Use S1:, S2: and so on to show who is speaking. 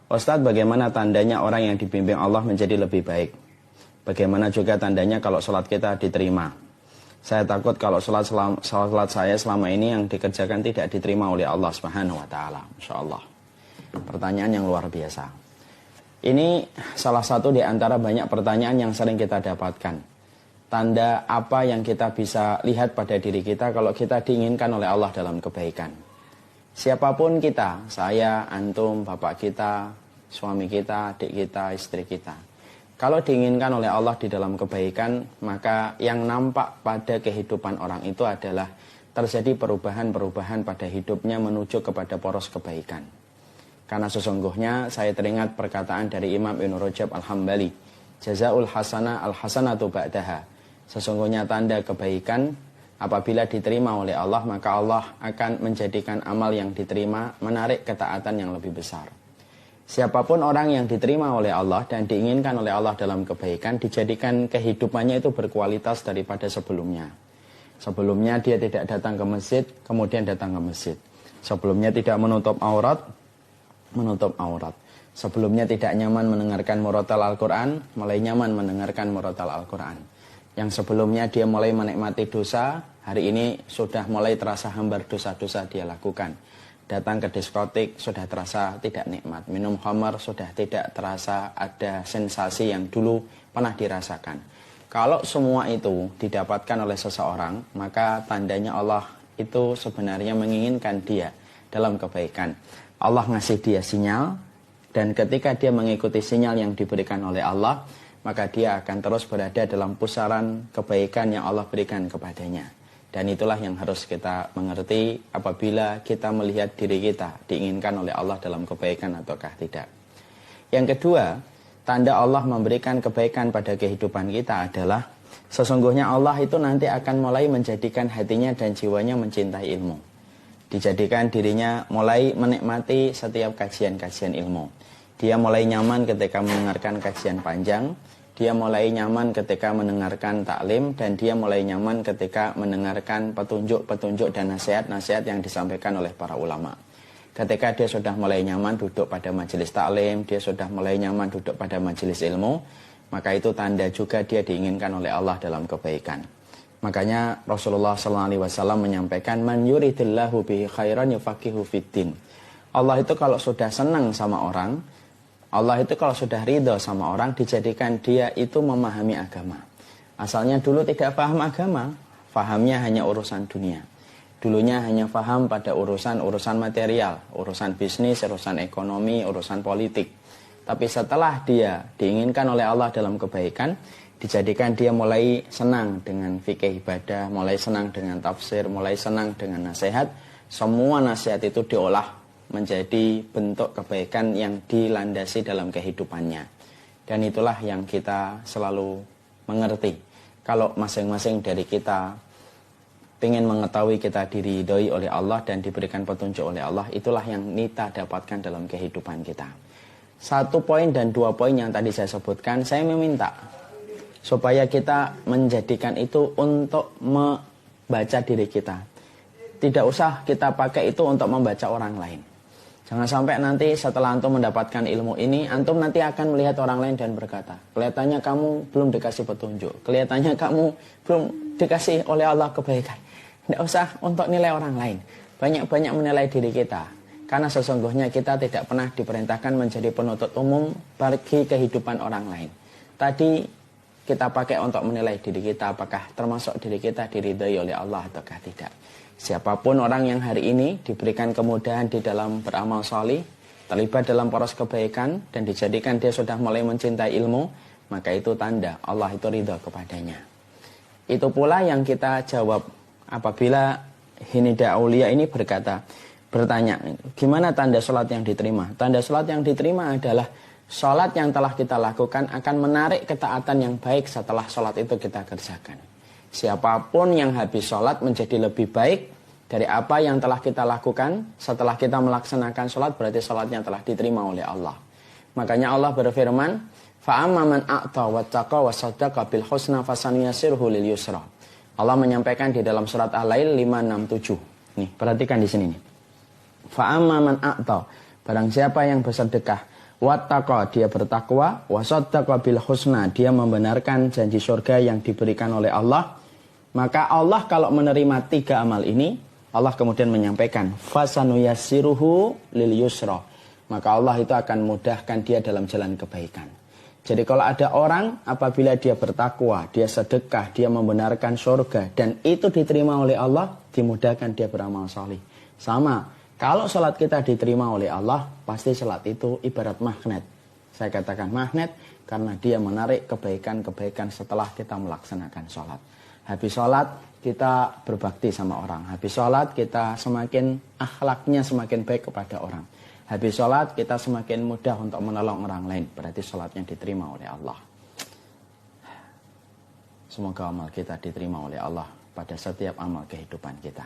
S1: Ustadz, bagaimana tandanya orang yang dibimbing Allah menjadi lebih baik? Bagaimana juga tandanya kalau sholat kita diterima? Saya takut kalau sholat saya selama ini yang dikerjakan tidak diterima oleh Allah Subhanahu wa Ta'ala. Masya Allah. Pertanyaan yang luar biasa. Ini salah satu di antara banyak pertanyaan yang sering kita dapatkan. Tanda apa yang kita bisa lihat pada diri kita kalau kita diinginkan oleh Allah dalam kebaikan? Siapapun kita, saya, antum, bapak kita, suami kita, adik kita, istri kita. Kalau diinginkan oleh Allah di dalam kebaikan, maka yang nampak pada kehidupan orang itu adalah terjadi perubahan-perubahan pada hidupnya menuju kepada poros kebaikan. Karena sesungguhnya saya teringat perkataan dari Imam Ibn Rajab Al-Hambali, Jazaul hasanah al-hasanatu ba'daha. Sesungguhnya tanda kebaikan apabila diterima oleh Allah, maka Allah akan menjadikan amal yang diterima menarik ketaatan yang lebih besar. Siapapun orang yang diterima oleh Allah dan diinginkan oleh Allah dalam kebaikan, dijadikan kehidupannya itu berkualitas daripada sebelumnya. Sebelumnya dia tidak datang ke masjid, kemudian datang ke masjid. Sebelumnya tidak menutup aurat, menutup aurat. Sebelumnya tidak nyaman mendengarkan murotal Al-Quran, mulai nyaman mendengarkan murotal Al-Quran. Yang sebelumnya dia mulai menikmati dosa, hari ini sudah mulai terasa hambar dosa-dosa dia lakukan. Datang ke diskotik sudah terasa tidak nikmat. Minum khamar sudah tidak terasa ada sensasi yang dulu pernah dirasakan. Kalau semua itu didapatkan oleh seseorang, maka tandanya Allah itu sebenarnya menginginkan dia dalam kebaikan. Allah ngasih dia sinyal, dan ketika dia mengikuti sinyal yang diberikan oleh Allah, maka dia akan terus berada dalam pusaran kebaikan yang Allah berikan kepadanya. Dan itulah yang harus kita mengerti apabila kita melihat diri kita diinginkan oleh Allah dalam kebaikan ataukah tidak. Yang kedua, tanda Allah memberikan kebaikan pada kehidupan kita adalah sesungguhnya Allah itu nanti akan mulai menjadikan hatinya dan jiwanya mencintai ilmu. Dijadikan dirinya mulai menikmati setiap kajian-kajian ilmu. Dia mulai nyaman ketika mendengarkan kajian panjang. Dia mulai nyaman ketika mendengarkan taklim, dan dia mulai nyaman ketika mendengarkan petunjuk-petunjuk dan nasihat-nasihat yang disampaikan oleh para ulama. Ketika dia sudah mulai nyaman duduk pada majelis taklim, dia sudah mulai nyaman duduk pada majelis ilmu, maka itu tanda juga dia diinginkan oleh Allah dalam kebaikan. Makanya Rasulullah SAW menyampaikan, Man yuridillahu bihi khairan yufaqihu fiddin. Allah itu kalau sudah senang sama orang, Allah itu kalau sudah ridho sama orang, dijadikan dia itu memahami agama. Asalnya dulu tidak paham agama, fahamnya hanya urusan dunia. Dulunya hanya paham pada urusan material, urusan bisnis, urusan ekonomi, urusan politik. Tapi setelah dia diinginkan oleh Allah dalam kebaikan, dijadikan dia mulai senang dengan fikih ibadah, mulai senang dengan tafsir, mulai senang dengan nasihat. Semua nasihat itu diolah menjadi bentuk kebaikan yang dilandasi dalam kehidupannya. Dan itulah yang kita selalu mengerti. Kalau masing-masing dari kita ingin mengetahui kita diridhoi oleh Allah dan diberikan petunjuk oleh Allah, itulah yang kita dapatkan dalam kehidupan kita. 1 poin dan 2 poin yang tadi saya sebutkan, saya meminta supaya kita menjadikan itu untuk membaca diri kita. Tidak usah kita pakai itu untuk membaca orang lain. Jangan sampai nanti setelah antum mendapatkan ilmu ini, antum nanti akan melihat orang lain dan berkata, kelihatannya kamu belum dikasih petunjuk, kelihatannya kamu belum dikasih oleh Allah kebaikan. Tidak usah untuk nilai orang lain, banyak-banyak menilai diri kita. Karena sesungguhnya kita tidak pernah diperintahkan menjadi penuntut umum bagi kehidupan orang lain. Tadi kita pakai untuk menilai diri kita, apakah termasuk diri kita diridhai oleh Allah ataukah tidak. Siapapun orang yang hari ini diberikan kemudahan di dalam beramal sholih, terlibat dalam poros kebaikan, dan dijadikan dia sudah mulai mencintai ilmu, maka itu tanda Allah itu ridho kepadanya. Itu pula yang kita jawab apabila Hinidah Aulia ini bertanya, gimana tanda sholat yang diterima? Tanda sholat yang diterima adalah sholat yang telah kita lakukan akan menarik ketaatan yang baik setelah sholat itu kita kerjakan. Siapapun yang habis sholat menjadi lebih baik dari apa yang telah kita lakukan setelah kita melaksanakan sholat, berarti sholatnya telah diterima oleh Allah. Makanya Allah berfirman, فَأَمَّا مَنْ أَعْطَى وَاتَّقَى وَصَدَّقَ بِالْحُسْنَى فَسَنُيَسِّرْهُ لِلْيُسْرَى. Allah menyampaikan di dalam surat Al-Lail 567. Nih, perhatikan di sini nih. فَأَمَّا مَنْ أَعْطَى, barang siapa yang bersedekah, Wattaqa, dia bertakwa. Wasaddaqa bil husna, dia membenarkan janji surga yang diberikan oleh Allah. Maka Allah kalau menerima 3 amal ini, Allah kemudian menyampaikan, fasanuyassiruhu lil yusra. Maka Allah itu akan mudahkan dia dalam jalan kebaikan. Jadi kalau ada orang apabila dia bertakwa, dia sedekah, dia membenarkan surga, dan itu diterima oleh Allah, dimudahkan dia beramal salih. Sama, kalau salat kita diterima oleh Allah, pasti salat itu ibarat magnet. Saya katakan magnet karena dia menarik kebaikan-kebaikan setelah kita melaksanakan salat. Habis salat kita berbakti sama orang. Habis salat kita semakin akhlaknya semakin baik kepada orang. Habis sholat kita semakin mudah untuk menolong orang lain. Berarti sholatnya diterima oleh Allah. Semoga amal kita diterima oleh Allah pada setiap amal kehidupan kita.